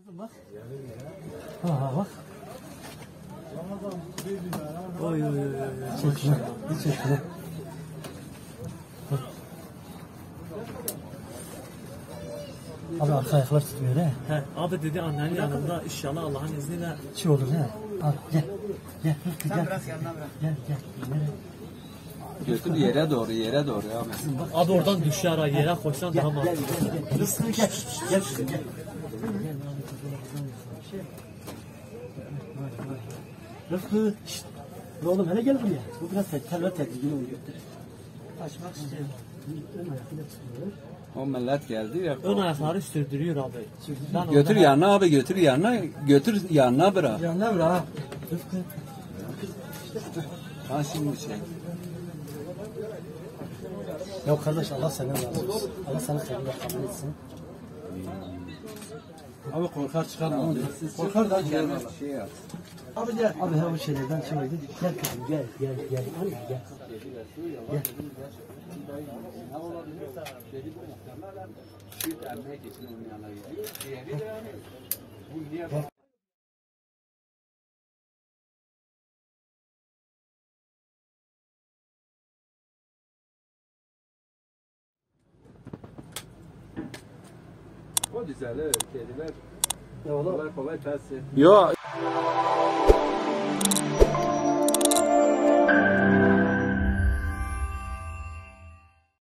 Bak. Ha bak. Oy oy oy. Çekme. Bir çekme. Abi arka ayaklar tutmuyor he. He, abi dedi annenin yanında inşallah Allah'ın izniyle. Çi olur he. Al gel. Gel Rıfkı gel. Gel gel. Nereye? Götür yere doğru abi. Abi oradan düşer ha yere koysan daha Gel mantıklı. gel. Rıfkı gel. Gel şuraya gel. Rıfkı. Şşt. Oğlum hele gel buraya. Bu biraz terör tedirgin oluyor. Açmak istiyorum. Ön ayakıyla çıkıyor. O millet geldi ya. Ön ayakları sürdürüyor abi. Ben Götür orada- yanına abi götür yanına bırak. Yanına bırak ha. Rıfkı. Ha şimdi şey. Ya kardeş Allah senden razı olsun. Allah sana hayırlı kabul etsin. Abi korkar çıkarma. Korkar da Gelme şey yap. Abi gel. Abi ha bu şeylerden şey oldu. Gel kızım gel gel. Anne gel. Gel. O düzelir kediler. Ya oğlum. Kolay ters etmiyor. Yo